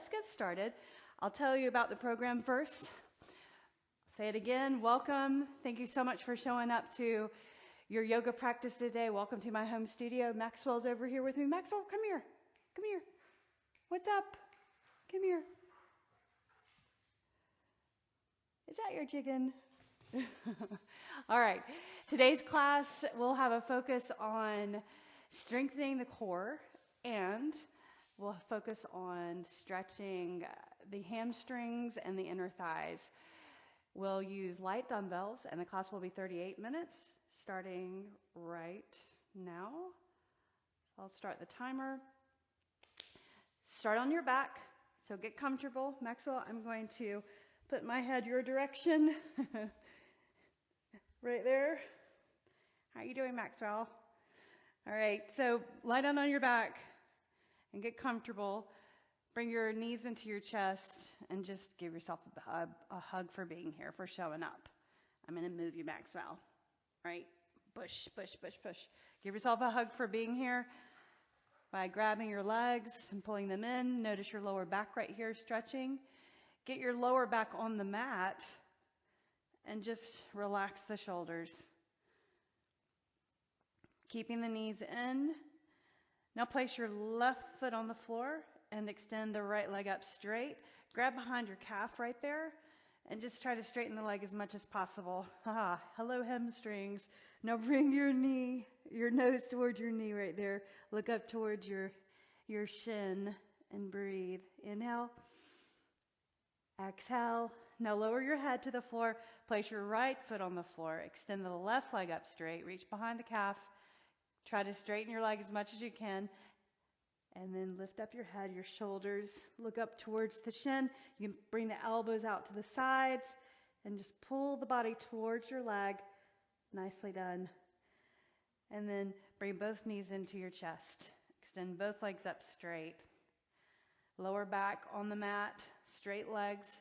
Let's get started. I'll tell you about the program first. Say it again. Welcome. Thank you so much for showing up to your yoga practice today. Welcome to my home studio. Maxwell's over here with me. Maxwell, come here. Come here. What's up? Come here. Is that your chicken? All right. Today's class will have a focus on strengthening the core, and we'll focus on stretching the hamstrings and the inner thighs. We'll use light dumbbells, and the class will be 38 minutes, starting right now. So I'll start the timer. Start on your back, so get comfortable. Maxwell, I'm going to put my head your direction. Right there. How you doing, Maxwell? All right, so lie down on your back and get comfortable. Bring your knees into your chest and just give yourself a hug for being here, for showing up. I'm going to move you, Maxwell. Right? Push, push, push, push. Give yourself a hug for being here by grabbing your legs and pulling them in. Notice your lower back right here stretching. Get your lower back on the mat and just relax the shoulders. Keeping the knees in. Now place your left foot on the floor and extend the right leg up straight. Grab behind your calf right there and just try to straighten the leg as much as possible. Hello, hamstrings. Now bring your nose towards your knee right there. Look up towards your shin and breathe. Inhale. Exhale. Now lower your head to the floor. Place your right foot on the floor. Extend the left leg up straight. Reach behind the calf. Try to straighten your leg as much as you can. And then lift up your head, your shoulders. Look up towards the shin. You can bring the elbows out to the sides and just pull the body towards your leg. Nicely done. And then bring both knees into your chest. Extend both legs up straight. Lower back on the mat, straight legs.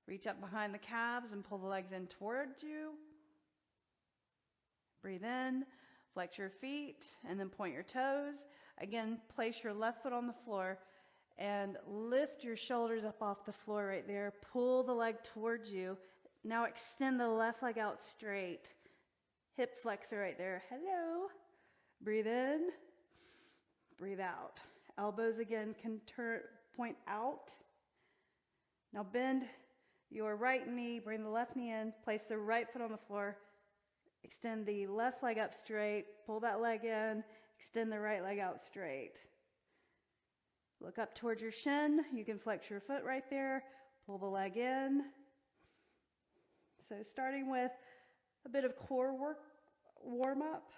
Reach up behind the calves and pull the legs in towards you. Breathe in. Flex your feet and then point your toes. Again, place your left foot on the floor and lift your shoulders up off the floor right there. Pull the leg towards you. Now extend the left leg out straight. Hip flexor right there. Hello. Breathe in. Breathe out. Elbows again can point out. Now bend your right knee. Bring the left knee in. Place the right foot on the floor. Extend the left leg up straight, pull that leg in, extend the right leg out straight. Look up towards your shin. You can flex your foot right there, pull the leg in. So starting with a bit of core work, warm up.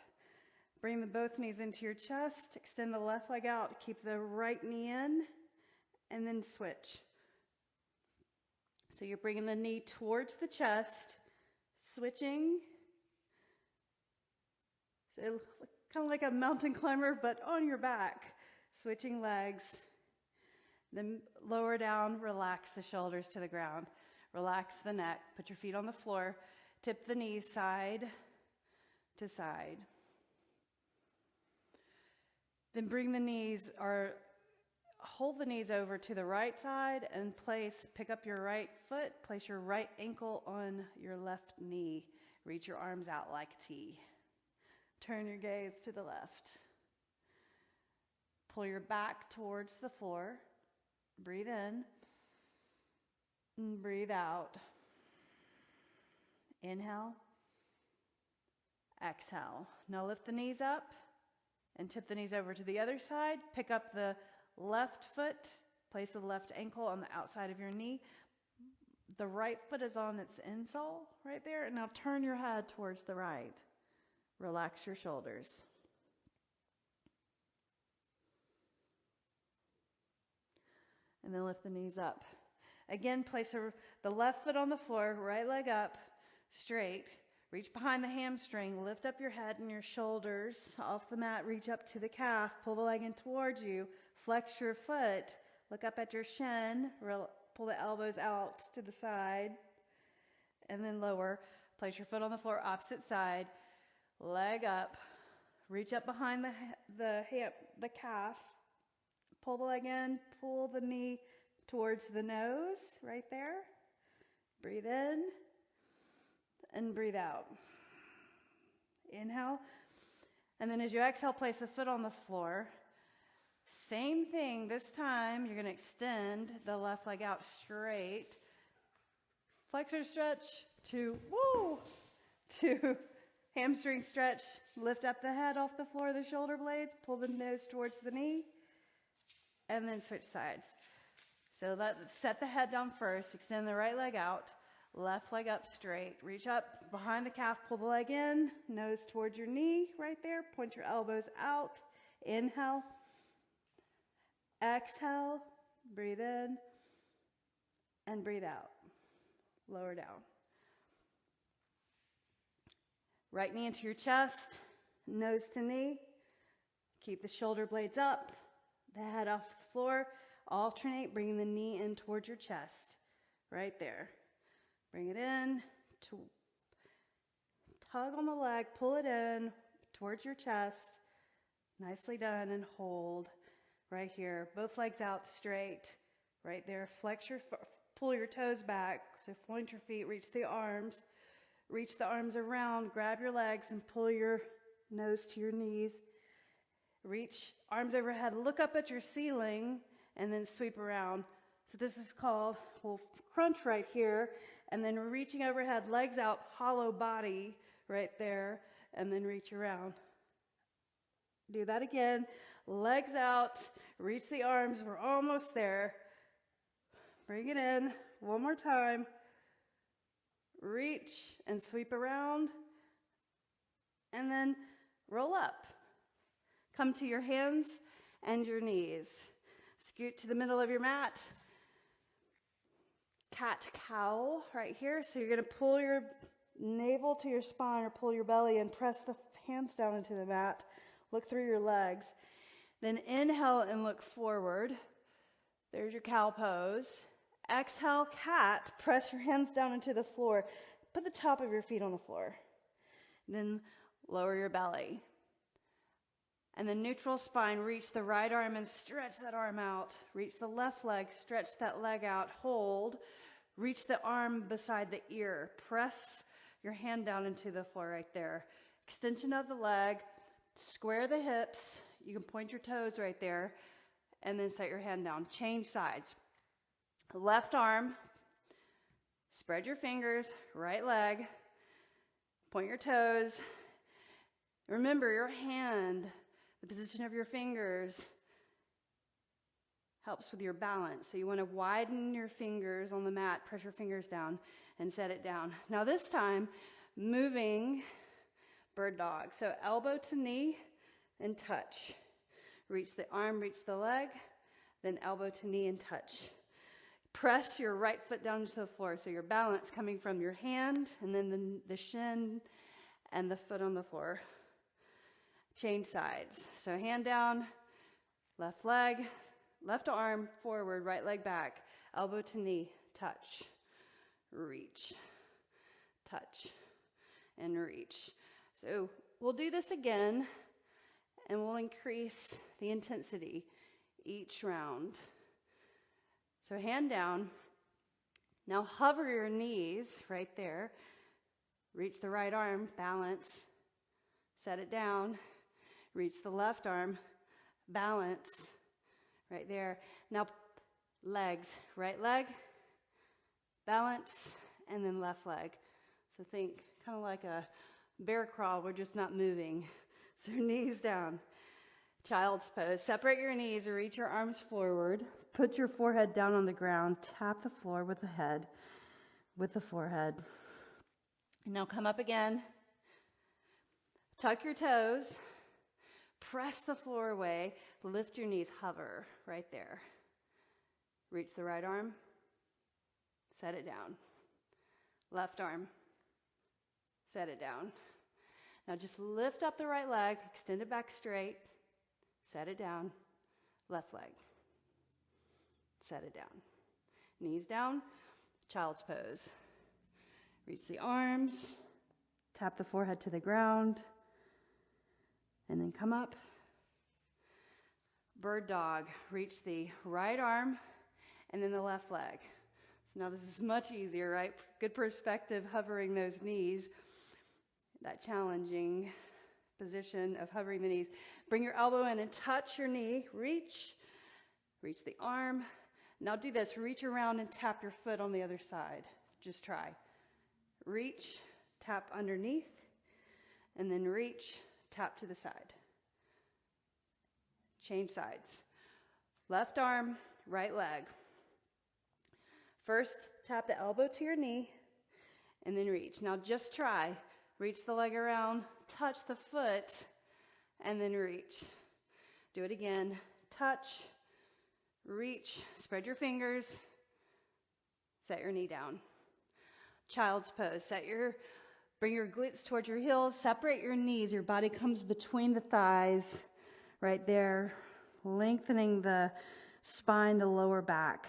Bring both knees into your chest, extend the left leg out, keep the right knee in, and then switch. So you're bringing the knee towards the chest, switching. So kind of like a mountain climber, but on your back. Switching legs. Then lower down, relax the shoulders to the ground. Relax the neck. Put your feet on the floor. Tip the knees side to side. Then bring the knees, or hold the knees over to the right side and pick up your right foot. Place your right ankle on your left knee. Reach your arms out like T. Turn your gaze to the left. Pull your back towards the floor. Breathe in. And breathe out. Inhale. Exhale. Now lift the knees up and tip the knees over to the other side. Pick up the left foot. Place the left ankle on the outside of your knee. The right foot is on its insole right there. And now turn your head towards the right. Relax your shoulders. And then lift the knees up. Again, place the left foot on the floor, right leg up, straight. Reach behind the hamstring. Lift up your head and your shoulders off the mat. Reach up to the calf. Pull the leg in towards you. Flex your foot. Look up at your shin. Pull the elbows out to the side. And then lower. Place your foot on the floor, opposite side. Leg up, reach up behind the calf, pull the leg in, pull the knee towards the nose, right there. Breathe in and breathe out. Inhale. And then as you exhale, place the foot on the floor. Same thing. This time, you're going to extend the left leg out straight. Flexor stretch to hamstring stretch. Lift up the head off the floor of the shoulder blades. Pull the nose towards the knee. And then switch sides. So set the head down first. Extend the right leg out. Left leg up straight. Reach up behind the calf. Pull the leg in. Nose towards your knee right there. Point your elbows out. Inhale. Exhale. Breathe in. And breathe out. Lower down. Right knee into your chest. Nose to knee. Keep the shoulder blades up. The head off the floor. Alternate, bringing the knee in towards your chest. Right there. Bring it in. Tug on the leg. Pull it in towards your chest. Nicely done. And hold right here. Both legs out straight. Right there. Pull your toes back. So point your feet. Reach the arms. Reach the arms around. Grab your legs and pull your nose to your knees. Reach arms overhead. Look up at your ceiling. And then sweep around. So this is called, we'll crunch right here, and then reaching overhead, legs out, hollow body right there, and then reach around. Do that again. Legs out, reach the arms, we're almost there. Bring it in, one more time. Reach and sweep around, and then roll up. Come to your hands and your knees. Scoot to the middle of your mat. Cat-cow right here. So you're going to pull your navel to your spine or pull your belly and press the hands down into the mat. Look through your legs. Then inhale and look forward. There's your cow pose. Exhale, cat. Press your hands down into the floor. Put the top of your feet on the floor. Then lower your belly. And then neutral spine, reach the right arm and stretch that arm out. Reach the left leg, stretch that leg out, hold. Reach the arm beside the ear. Press your hand down into the floor right there. Extension of the leg, square the hips. You can point your toes right there and then set your hand down. Change sides. Left arm, spread your fingers, right leg, point your toes. Remember your hand. The position of your fingers helps with your balance. So you want to widen your fingers on the mat, press your fingers down, and set it down. Now this time, moving bird dog. So elbow to knee and touch. Reach the arm, reach the leg, then elbow to knee and touch. Press your right foot down to the floor. So your balance coming from your hand, and then the shin and the foot on the floor. Change sides. So hand down, left leg, left arm forward, right leg back, elbow to knee, touch, reach, touch, and reach. So we'll do this again, and we'll increase the intensity each round. So hand down. Now hover your knees right there. Reach the right arm, balance, set it down. Reach the left arm, balance, right there. Now, legs, right leg, balance, and then left leg. So think kind of like a bear crawl, we're just not moving. So knees down, child's pose. Separate your knees, reach your arms forward. Put your forehead down on the ground. Tap the floor with the head, with the forehead. Now come up again. Tuck your toes. Press the floor away. Lift your knees. Hover right there. Reach the right arm. Set it down. Left arm. Set it down. Now just lift up the right leg. Extend it back straight. Set it down. Left leg. Set it down. Knees down. Child's pose. Reach the arms. Tap the forehead to the ground. And then come up. Bird dog. Reach the right arm and then the left leg. So now this is much easier, right? Good perspective, hovering those knees, that challenging position of hovering the knees. Bring your elbow in and touch your knee. Reach the arm. Now do this. Reach around and tap your foot on the other side. Just try. Reach, tap underneath, and then reach, tap to the side. Change sides. Left arm, right leg. First, tap the elbow to your knee, and then reach. Now just try. Reach the leg around, touch the foot, and then reach. Do it again. Touch, reach, spread your fingers, set your knee down. Child's pose. Bring your glutes towards your heels, separate your knees. Your body comes between the thighs, right there, lengthening the spine, the lower back.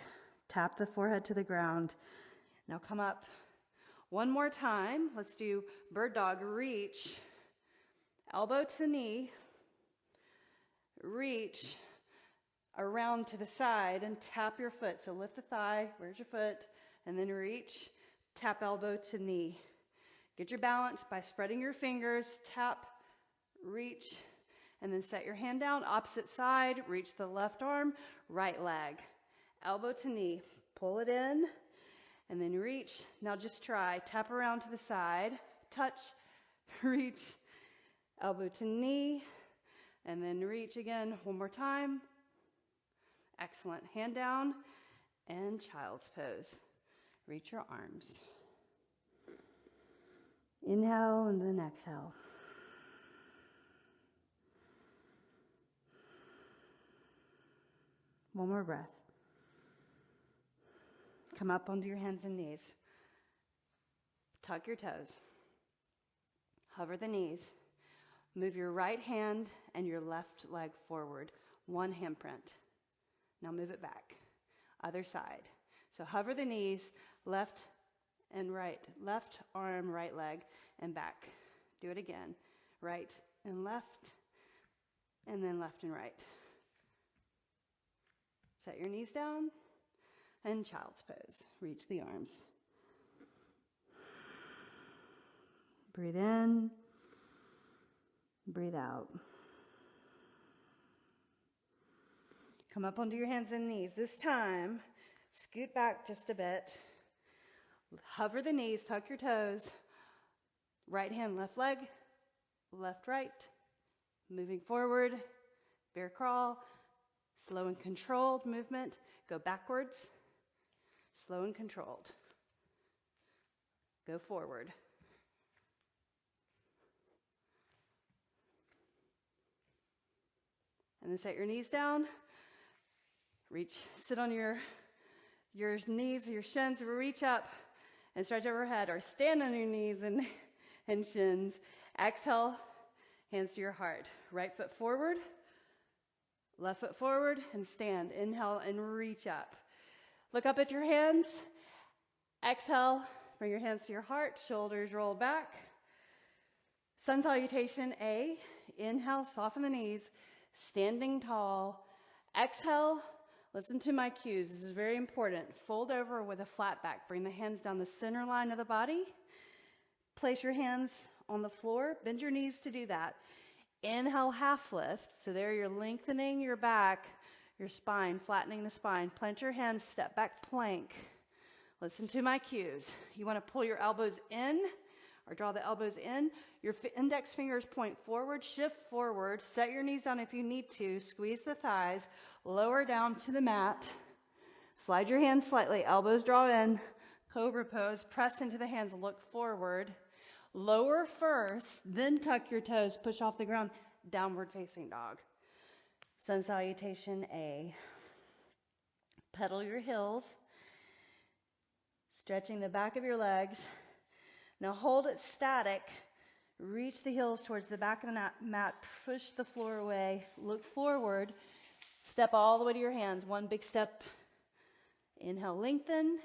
Tap the forehead to the ground. Now come up. One more time. Let's do bird dog. Reach, elbow to knee, reach around to the side and tap your foot. So lift the thigh, where's your foot? And then reach, tap elbow to knee. Get your balance by spreading your fingers, tap, reach, and then set your hand down. Opposite side, reach the left arm, right leg. Elbow to knee, pull it in, and then reach. Now just try. Tap around to the side, touch, reach, elbow to knee, and then reach again. One more time. Excellent. Hand down and child's pose. Reach your arms. Inhale and then exhale. One more breath. Come up onto your hands and knees. Tuck your toes. Hover the knees. Move your right hand and your left leg forward. One handprint. Now move it back. Other side. So hover the knees, left and right. Left arm, right leg, and back. Do it again. Right and then left and right. Set your knees down. And child's pose. Reach the arms. Breathe in. Breathe out. Come up onto your hands and knees. This time, scoot back just a bit. Hover the knees, tuck your toes. Right hand, left leg, left, right. Moving forward, bear crawl. Slow and controlled movement. Go backwards. Slow and controlled. Go forward. And then set your knees down. Reach, sit on your knees, your shins, reach up and stretch overhead, or stand on your knees and shins. Exhale, hands to your heart. Right foot forward, left foot forward, and stand. Inhale and reach up. Look up at your hands. Exhale, bring your hands to your heart, shoulders roll back. Sun Salutation A. Inhale, soften the knees, standing tall. Exhale, listen to my cues. This is very important. Fold over with a flat back. Bring the hands down the center line of the body. Place your hands on the floor. Bend your knees to do that. Inhale, half lift. So there you're lengthening your back, your spine, flattening the spine. Plant your hands, step back, plank. Listen to my cues. You want to pull your elbows in or draw the elbows in. Your index fingers point forward, shift forward. Set your knees down if you need to. Squeeze the thighs. Lower down to the mat. Slide your hands slightly. Elbows draw in. Cobra Pose. Press into the hands. Look forward. Lower first, then tuck your toes. Push off the ground. Downward facing dog. Sun Salutation A. Pedal your heels, stretching the back of your legs. Now hold it static. Reach the heels towards the back of the mat. Push the floor away. Look forward. Step all the way to your hands. One big step. Inhale, lengthen.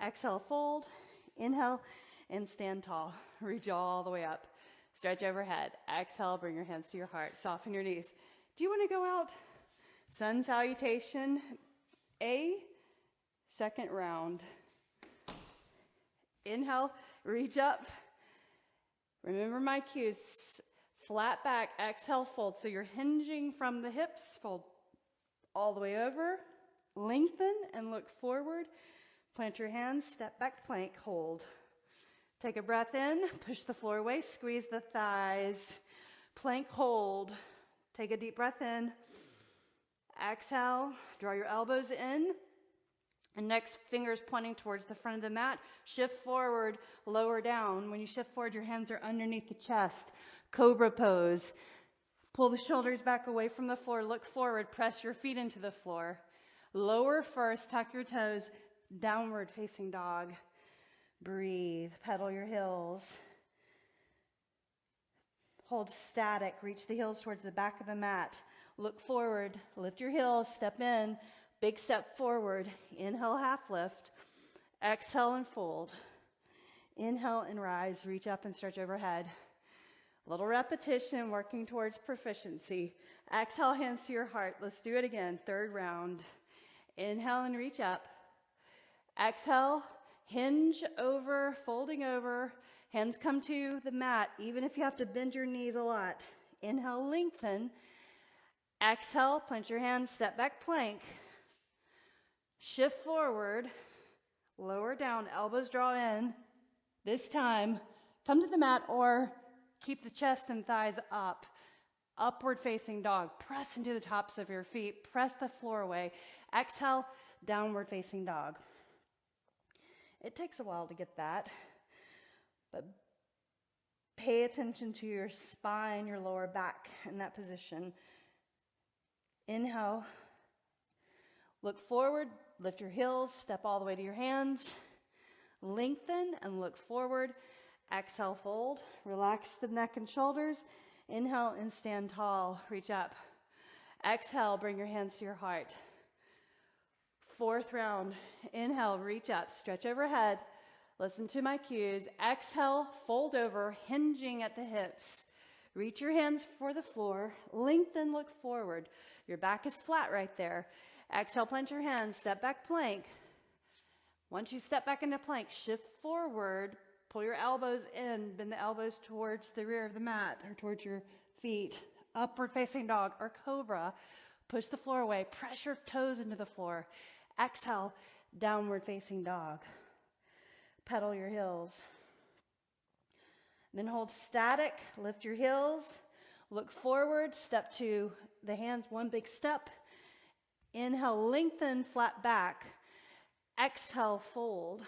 Exhale, fold. Inhale, and stand tall. Reach all the way up. Stretch overhead. Exhale, bring your hands to your heart. Soften your knees. Do you want to go out? Sun Salutation A. Second round. Inhale, reach up. Remember my cues. Flat back, exhale, fold. So you're hinging from the hips, fold all the way over. Lengthen and look forward. Plant your hands, step back, plank, hold. Take a breath in, push the floor away, squeeze the thighs. Plank, hold. Take a deep breath in. Exhale, draw your elbows in. And next, fingers pointing towards the front of the mat. Shift forward, lower down. When you shift forward, your hands are underneath the chest. Cobra Pose. Pull the shoulders back away from the floor. Look forward, press your feet into the floor. Lower first, tuck your toes. Downward facing dog. Breathe, pedal your heels. Hold static, reach the heels towards the back of the mat. Look forward, lift your heels, step in. Big step forward. Inhale, half lift. Exhale and fold. Inhale and rise. Reach up and stretch overhead. Little repetition, working towards proficiency. Exhale, hands to your heart. Let's do it again. Third round. Inhale and reach up. Exhale, hinge over, folding over. Hands come to the mat, even if you have to bend your knees a lot. Inhale, lengthen. Exhale, plant your hands, step back, plank. Shift forward, lower down, elbows draw in. This time, come to the mat or keep the chest and thighs up. Upward facing dog. Press into the tops of your feet. Press the floor away. Exhale, downward facing dog. It takes a while to get that, but pay attention to your spine, your lower back in that position. Inhale. Look forward, lift your heels, step all the way to your hands. Lengthen and look forward. Exhale, fold. Relax the neck and shoulders. Inhale and stand tall. Reach up. Exhale, bring your hands to your heart. Fourth round. Inhale, reach up, stretch overhead. Listen to my cues. Exhale, fold over, hinging at the hips. Reach your hands for the floor. Lengthen, look forward. Your back is flat right there. Exhale, plant your hands, step back, plank. Once you step back into plank, shift forward, pull your elbows in, bend the elbows towards the rear of the mat or towards your feet. Upward facing dog or cobra. Push the floor away, press your toes into the floor. Exhale, downward facing dog. Pedal your heels. Then hold static, lift your heels, look forward, step to the hands, one big step. Inhale, lengthen, flat back. Exhale, fold.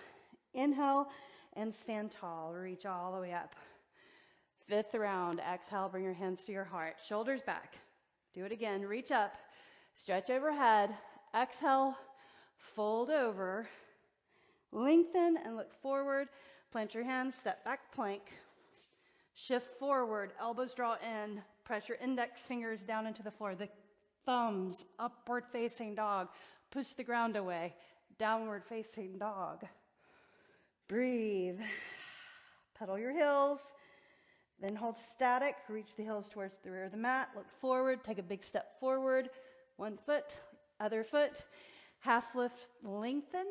Inhale and stand tall. Reach all the way up. Fifth round. Exhale, bring your hands to your heart. Shoulders back. Do it again. Reach up. Stretch overhead. Exhale, fold over. Lengthen and look forward. Plant your hands, step back, plank. Shift forward, elbows draw in. Press your index fingers down into the floor. The thumbs, upward facing dog. Push the ground away. Downward facing dog. Breathe. Pedal your heels. Then hold static. Reach the heels towards the rear of the mat. Look forward. Take a big step forward. One foot, other foot. Half lift, lengthen.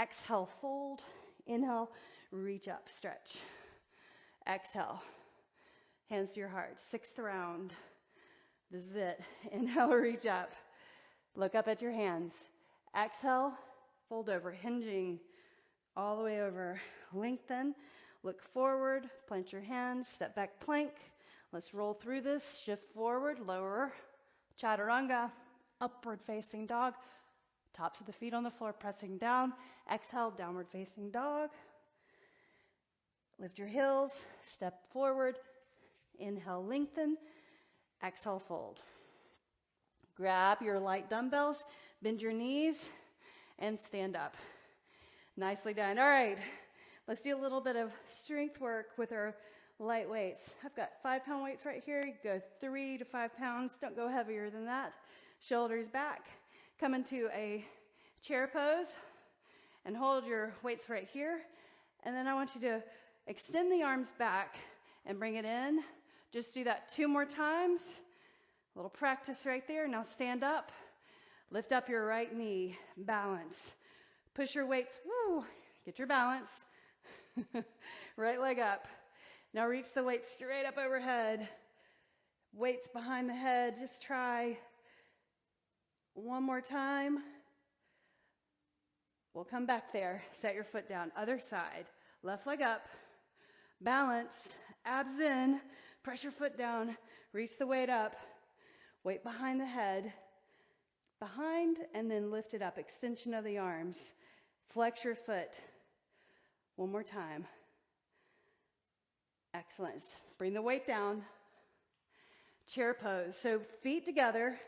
Exhale, fold. Inhale, reach up, stretch. Exhale. Hands to your heart. Sixth round. This is it. Inhale, reach up. Look up at your hands. Exhale, fold over, hinging all the way over. Lengthen, look forward, plant your hands, step back, plank. Let's roll through this. Shift forward, lower, chaturanga, upward facing dog. Tops of the feet on the floor, pressing down. Exhale, downward facing dog. Lift your heels, step forward. Inhale, lengthen. Exhale, fold. Grab your light dumbbells, bend your knees, and stand up. Nicely done. All right, let's do a little bit of strength work with our light weights. I've got 5-pound weights right here. You go 3 to 5 pounds. Don't go heavier than that. Shoulders back. Come into a chair pose and hold your weights right here. And then I want you to extend the arms back and bring it in. Just do that 2 more times. A little practice right there. Now stand up. Lift up your right knee. Balance. Push your weights, woo, get your balance. Right leg up. Now reach the weight straight up overhead. Weights behind the head, just try one more time. We'll come back there. Set your foot down. Other side. Left leg up. Balance. Abs in. Press your foot down. Reach the weight up. Weight behind the head. Behind and then lift it up. Extension of the arms. Flex your foot. One more time. Excellent. Bring the weight down. Chair pose. So feet together.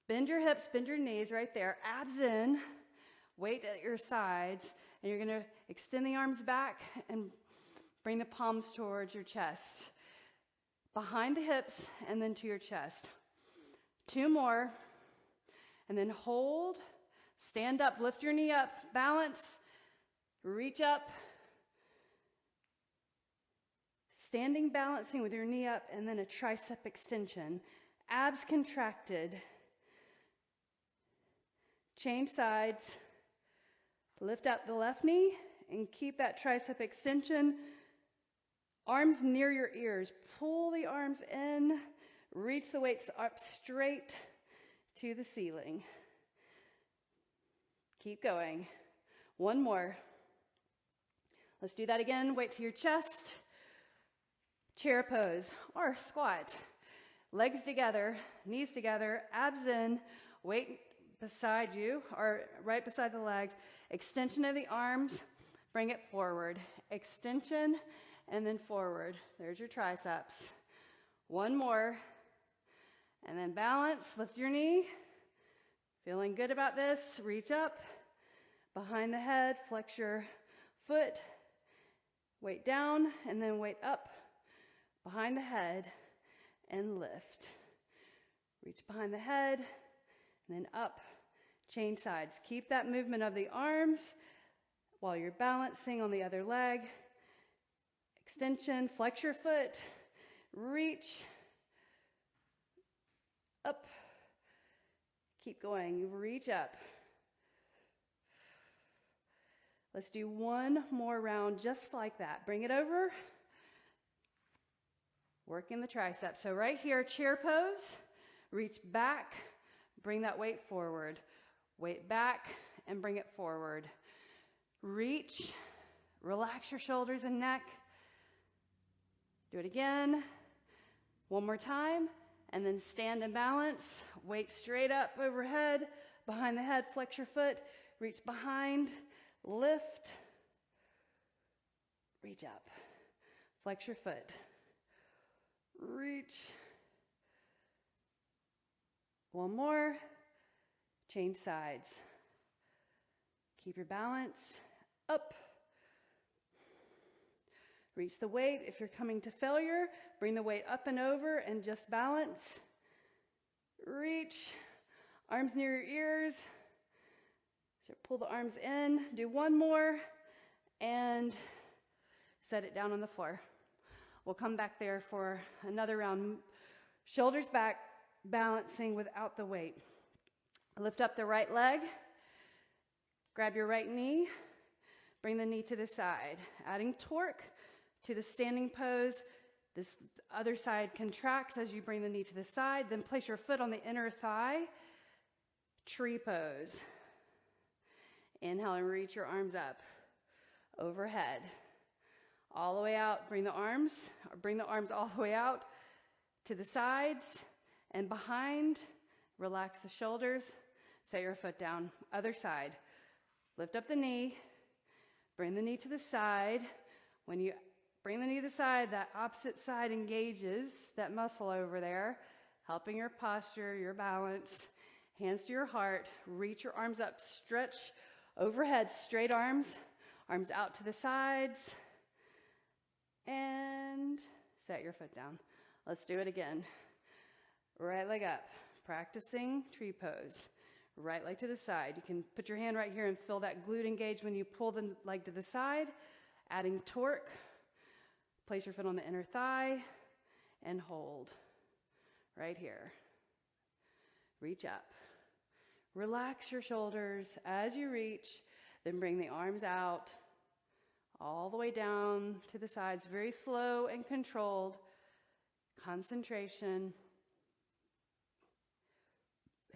Bend your hips, bend your knees right there. Abs in. Weight at your sides. And you're going to extend the arms back and bring the palms towards your chest. Behind the hips and then to your chest. 2 more. And then hold. Stand up. Lift your knee up. Balance. Reach up. Standing, balancing with your knee up, and then a tricep extension. Abs contracted. Change sides. Lift up the left knee and keep that tricep extension. Arms near your ears. Pull the arms in. Reach the weights up straight to the ceiling. Keep going. 1 more. Let's do that again. Weight to your chest. Chair pose or squat. Legs together, knees together, abs in, weight beside you or right beside the legs. Extension of the arms, bring it forward. Extension and then forward. There's your triceps. 1 more. And then balance, lift your knee. Feeling good about this, reach up. Behind the head, flex your foot. Weight down and then weight up. Behind the head and lift. Reach behind the head and then up. Change sides. Keep that movement of the arms while you're balancing on the other leg. Extension, flex your foot, reach, up. Keep going, reach up. Let's do 1 more round just like that. Bring it over. Working the triceps. So right here, chair pose, reach back, bring that weight forward. Weight back and bring it forward. Reach, relax your shoulders and neck. Do it again. 1 more time, and then stand and balance. Weight straight up overhead, behind the head, flex your foot, reach behind, lift, reach up, flex your foot. Reach. 1 more. Change sides. Keep your balance. Up. Reach the weight. If you're coming to failure, bring the weight up and over and just balance. Reach. Arms near your ears. So pull the arms in. Do 1 more. And set it down on the floor. We'll come back there for another round. Shoulders back, balancing without the weight. Lift up the right leg. Grab your right knee. Bring the knee to the side. Adding torque to the standing pose. This other side contracts as you bring the knee to the side. Then place your foot on the inner thigh. Tree pose. Inhale and reach your arms up. Overhead. All the way out, bring the arms all the way out to the sides and behind. Relax the shoulders, set your foot down. Other side, lift up the knee, bring the knee to the side. When you bring the knee to the side, that opposite side engages that muscle over there, helping your posture, your balance. Hands to your heart, reach your arms up, stretch overhead, straight arms out to the sides. And set your foot down. Let's do it again. Right leg up. Practicing tree pose. Right leg to the side. You can put your hand right here and feel that glute engage when you pull the leg to the side. Adding torque. Place your foot on the inner thigh and hold. Right here. Reach up. Relax your shoulders as you reach. Then bring the arms out all the way down to the sides, very slow and controlled. Concentration.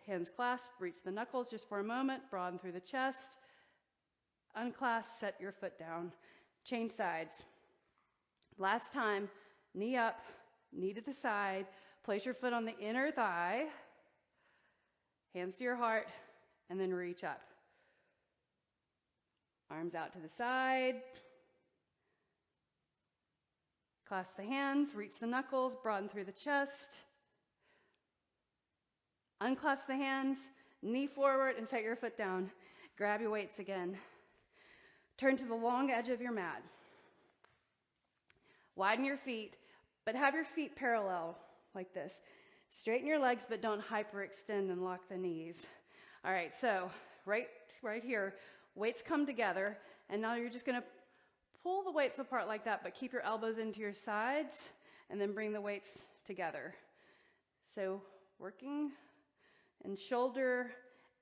Hands clasped, reach the knuckles just for a moment, broaden through the chest. Unclasp, set your foot down. Change sides. Last time, knee up, knee to the side. Place your foot on the inner thigh. Hands to your heart, and then reach up. Arms out to the side. Clasp the hands, reach the knuckles, broaden through the chest. Unclasp the hands, knee forward, and set your foot down. Grab your weights again. Turn to the long edge of your mat. Widen your feet, but have your feet parallel like this. Straighten your legs, but don't hyperextend and lock the knees. All right, so right here, weights come together, and now you're just going to pull the weights apart like that, but keep your elbows into your sides, and then bring the weights together. So working in shoulder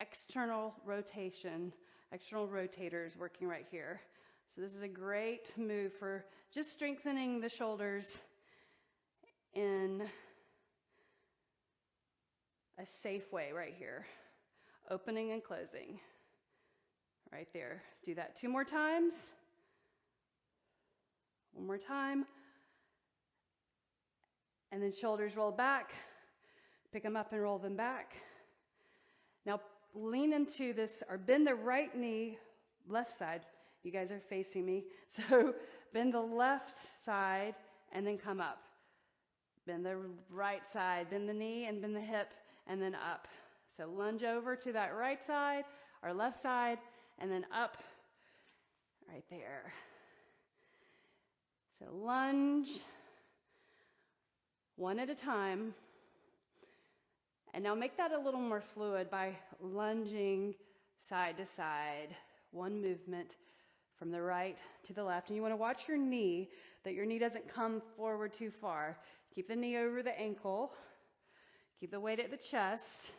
external rotation, external rotators working right here. So this is a great move for just strengthening the shoulders in a safe way right here. Opening and closing. Right there. Do that 2 more times. 1 more time. And then shoulders roll back. Pick them up and roll them back. Now lean into this, or bend the right knee, left side. You guys are facing me. So bend the left side and then come up. Bend the right side, bend the knee and bend the hip and then up. So lunge over to that right side or left side and then up right there. So lunge 1 at a time. And now make that a little more fluid by lunging side to side. 1 movement from the right to the left. And you want to watch your knee, that your knee doesn't come forward too far. Keep the knee over the ankle. Keep the weight at the chest.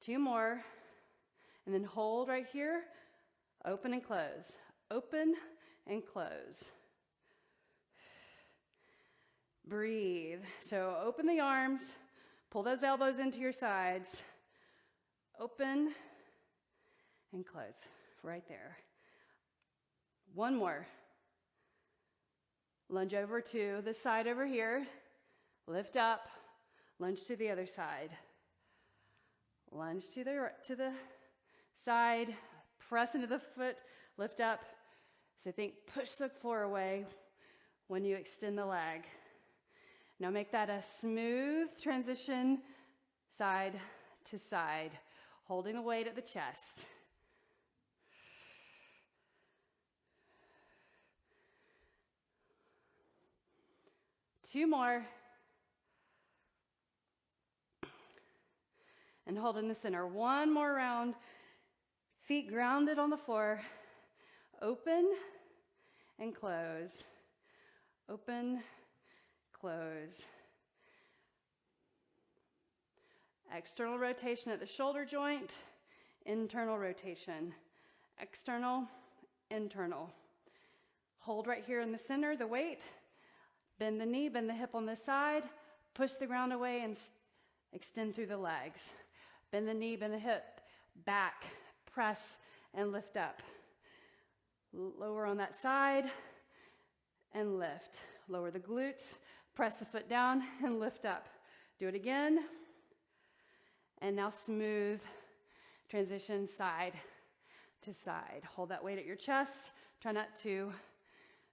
2 more. And then hold right here. Open and close. Open and close. Breathe. So open the arms. Pull those elbows into your sides. Open and close. Right there. 1 more. Lunge over to this side over here. Lift up. Lunge to the other side. Lunge to the side. Press into the foot. Lift up. So think push the floor away when you extend the leg. Now make that a smooth transition side to side, holding the weight at the chest. Two more. And hold in the center. 1 more round. Feet grounded on the floor. Open and close. Open, close. External rotation at the shoulder joint. Internal rotation. External, internal. Hold right here in the center, the weight. Bend the knee, bend the hip on this side. Push the ground away and extend through the legs. Bend the knee, bend the hip. Back, press, and lift up. Lower on that side and lift. Lower the glutes, press the foot down and lift up. Do it again. And now smooth transition side to side. Hold that weight at your chest. Try not to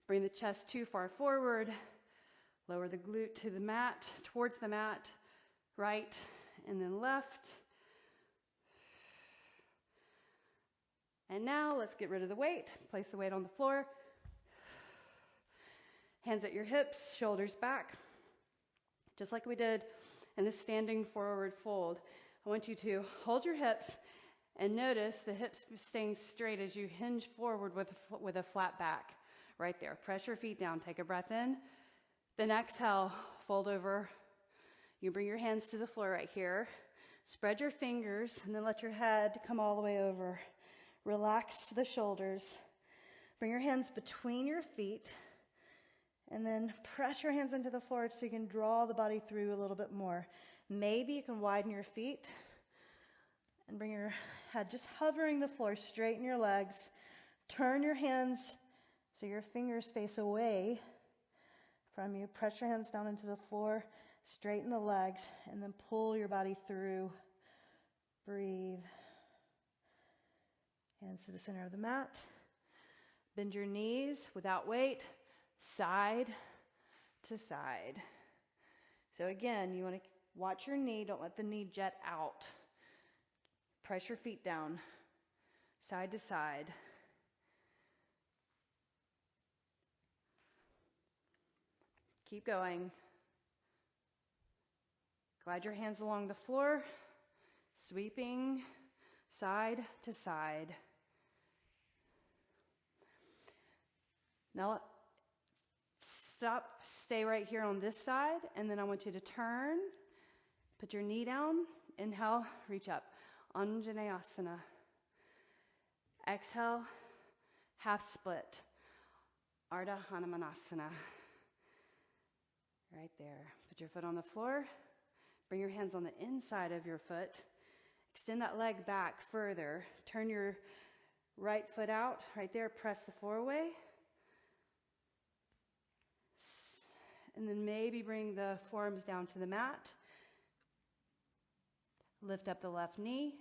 bring the chest too far forward. Lower the glute to the mat, towards the mat, right and then left. And now let's get rid of the weight. Place the weight on the floor. Hands at your hips, shoulders back. Just like we did in the standing forward fold. I want you to hold your hips and notice the hips staying straight as you hinge forward with a flat back. Right there. Press your feet down. Take a breath in. Then exhale, fold over. You bring your hands to the floor right here. Spread your fingers and then let your head come all the way over. Relax the shoulders. Bring your hands between your feet, and then press your hands into the floor so you can draw the body through a little bit more. Maybe you can widen your feet and bring your head just hovering the floor. Straighten your legs. Turn your hands so your fingers face away from you. Press your hands down into the floor. Straighten the legs, and then pull your body through. Breathe. Hands to the center of the mat. Bend your knees without weight, side to side. So again, you want to watch your knee. Don't let the knee jet out. Press your feet down, side to side. Keep going. Glide your hands along the floor, sweeping side to side. Now, stay right here on this side, and then I want you to turn, put your knee down, inhale, reach up, Anjaneyasana. Exhale, half split, Ardha Hanumanasana. Right there. Put your foot on the floor, bring your hands on the inside of your foot, extend that leg back further, turn your right foot out, right there, press the floor away. And then maybe bring the forearms down to the mat. Lift up the left knee.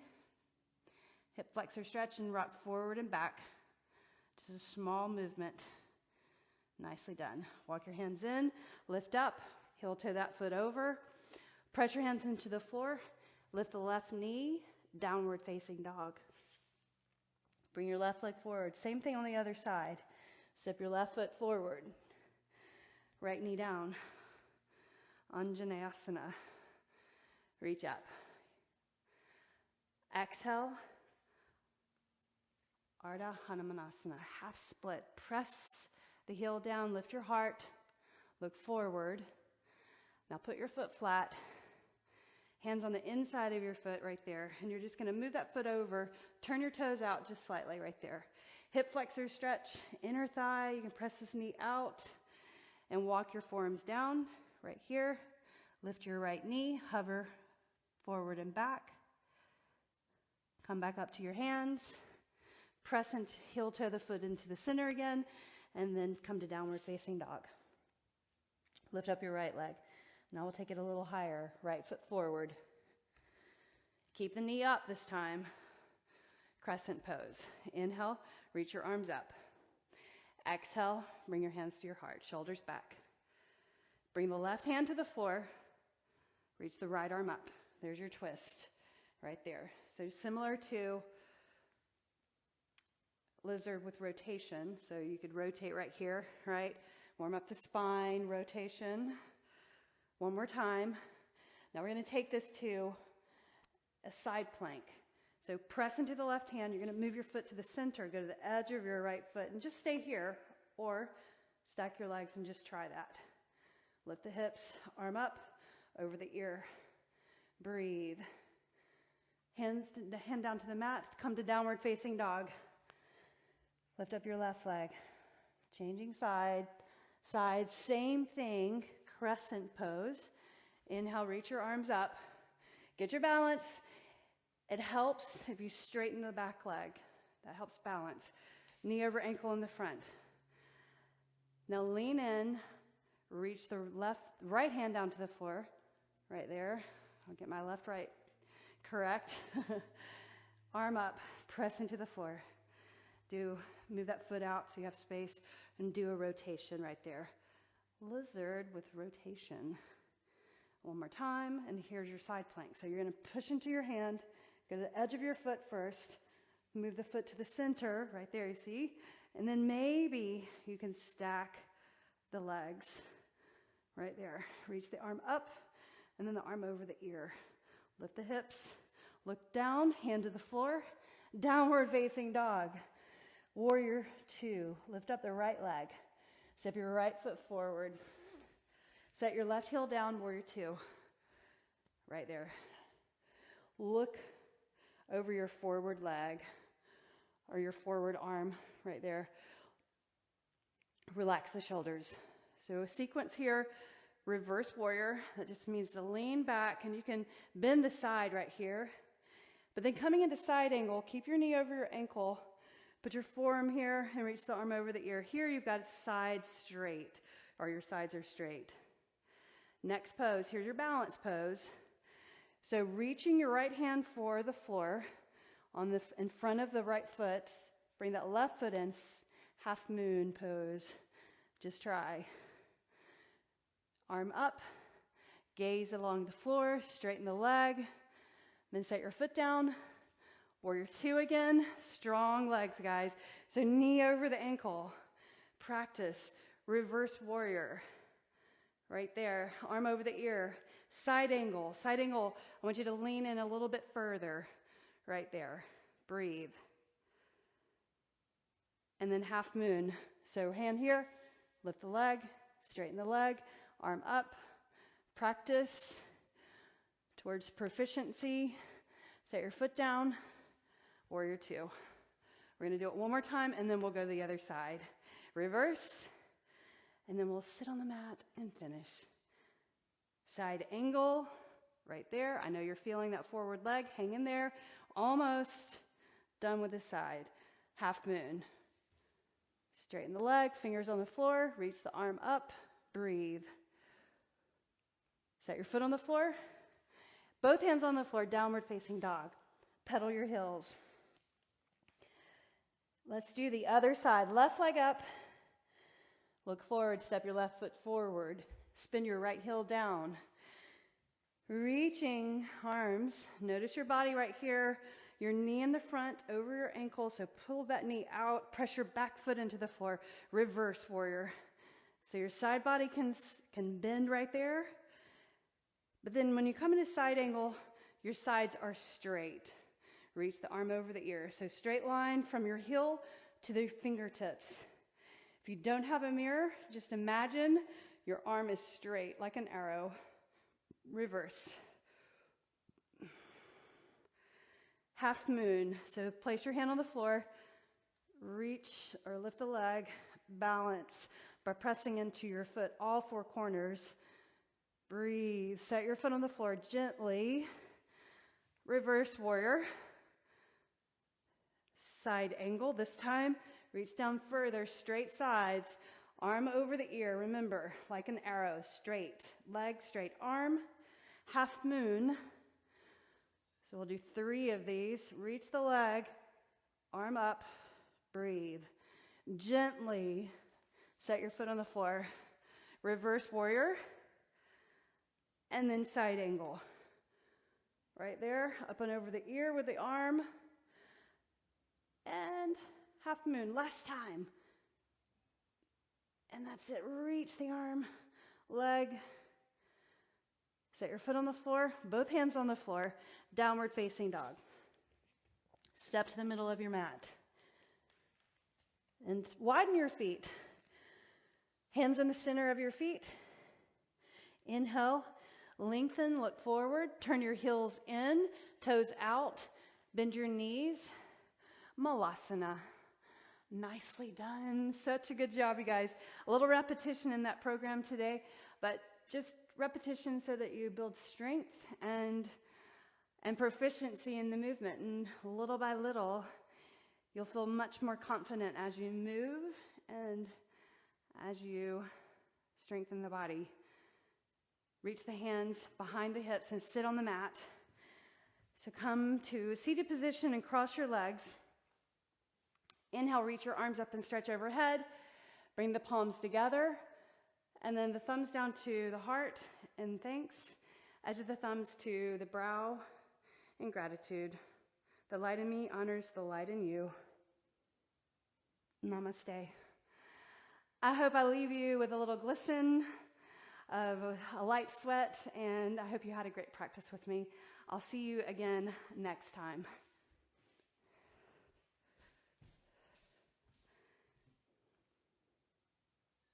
Hip flexor stretch and rock forward and back. Just a small movement. Nicely done. Walk your hands in. Lift up. Heel toe that foot over. Press your hands into the floor. Lift the left knee. Downward facing dog. Bring your left leg forward. Same thing on the other side. Step your left foot forward. Right knee down. Anjaneyasana. Reach up. Exhale. Ardha Hanumanasana. Half split. Press the heel down. Lift your heart. Look forward. Now put your foot flat. Hands on the inside of your foot right there. And you're just going to move that foot over. Turn your toes out just slightly right there. Hip flexor stretch. Inner thigh. You can press this knee out. And walk your forearms down right here. Lift your right knee, hover forward and back. Come back up to your hands. Press and heel toe the foot into the center again, and then come to downward facing dog. Lift up your right leg. Now we'll take it a little higher. Right foot forward. Keep the knee up this time. Crescent pose. Inhale, reach your arms up. Exhale, bring your hands to your heart, shoulders back. Bring the left hand to the floor, reach the right arm up. There's your twist right there. So similar to lizard with rotation. So you could rotate right here, right? Warm up the spine, rotation. One more time. Now we're going to take this to a side plank. So press into the left hand. You're going to move your foot to the center. Go to the edge of your right foot and just stay here. Or stack your legs and just try that. Lift the hips, arm up, over the ear. Breathe. Hand down to the mat. Come to downward facing dog. Lift up your left leg. Changing side. Same thing. Crescent pose. Inhale, reach your arms up. Get your balance. It helps if you straighten the back leg. That helps balance. Knee over ankle in the front. Now lean in, reach the right hand down to the floor. Right there. I'll get my left, right correct. Arm up, press into the floor. Move that foot out so you have space and do a rotation right there. Lizard with rotation. One more time, and here's your side plank. So you're going to push into your hand. Go to the edge of your foot first. Move the foot to the center, right there, you see? And then maybe you can stack the legs right there. Reach the arm up, and then the arm over the ear. Lift the hips. Look down, hand to the floor. Downward facing dog. Warrior 2. Lift up the right leg. Step your right foot forward. Set your left heel down, warrior 2. Right there. Look over your forward leg. or your forward arm right there. Relax the shoulders. So a sequence here, reverse warrior. That just means to lean back, and you can bend the side right here. But then coming into side angle, keep your knee over your ankle, put your forearm here and reach the arm over the ear. Here you've got sides straight, or your sides are straight. Next pose, here's your balance pose. So reaching your right hand for the floor in front of the right foot, bring that left foot in, half moon pose. Just try. Arm up, gaze along the floor, straighten the leg, then set your foot down. Warrior two again, strong legs, guys. So knee over the ankle. Practice reverse warrior. Right there, arm over the ear. Side angle, side angle. I want you to lean in a little bit further. Right there, breathe. And then half moon. So hand here, lift the leg, straighten the leg, arm up. Practice towards proficiency. Set your foot down, warrior two. We're gonna do it one more time, and then we'll go to the other side. Reverse, and then we'll sit on the mat and finish. Side angle, right there. I know you're feeling that forward leg, hang in there. Almost done with the side. Half moon. Straighten the leg, fingers on the floor, reach the arm up, breathe. Set your foot on the floor. Both hands on the floor, downward facing dog. Pedal your heels. Let's do the other side. Left leg up. Look forward, step your left foot forward. Spin your right heel down. Reaching arms. Notice your body right here. Your knee in the front over your ankle. So pull that knee out. Press your back foot into the floor. Reverse warrior. So your side body can bend right there. But then when you come into side angle, your sides are straight. Reach the arm over the ear. So straight line from your heel to the fingertips. If you don't have a mirror, just imagine your arm is straight like an arrow. Reverse. Half moon. So place your hand on the floor. Reach or lift the leg. Balance by pressing into your foot, all four corners. Breathe. Set your foot on the floor gently. Reverse warrior. Side angle. This time, reach down further, straight sides. Arm over the ear. Remember, like an arrow, straight. Leg, straight arm. Half moon. So we'll do 3 of these. Reach the leg. Arm up. Breathe. Gently set your foot on the floor. Reverse warrior. And then side angle. Right there, up and over the ear with the arm. And half moon, last time. And that's it, reach the arm, leg. Set your foot on the floor, both hands on the floor, downward facing dog. Step to the middle of your mat. And widen your feet. Hands in the center of your feet. Inhale. Lengthen, look forward, turn your heels in, toes out, bend your knees. Malasana. Nicely done. Such a good job, you guys. A little repetition in that program today, but just repetition so that you build strength and proficiency in the movement. And little by little, you'll feel much more confident as you move and as you strengthen the body. Reach the hands behind the hips and sit on the mat. So come to seated position and cross your legs. Inhale, reach your arms up and stretch overhead. Bring the palms together. And then the thumbs down to the heart and thanks. Edge of the thumbs to the brow in gratitude. The light in me honors the light in you. Namaste. I hope I leave you with a little glisten of a light sweat, and I hope you had a great practice with me. I'll see you again next time.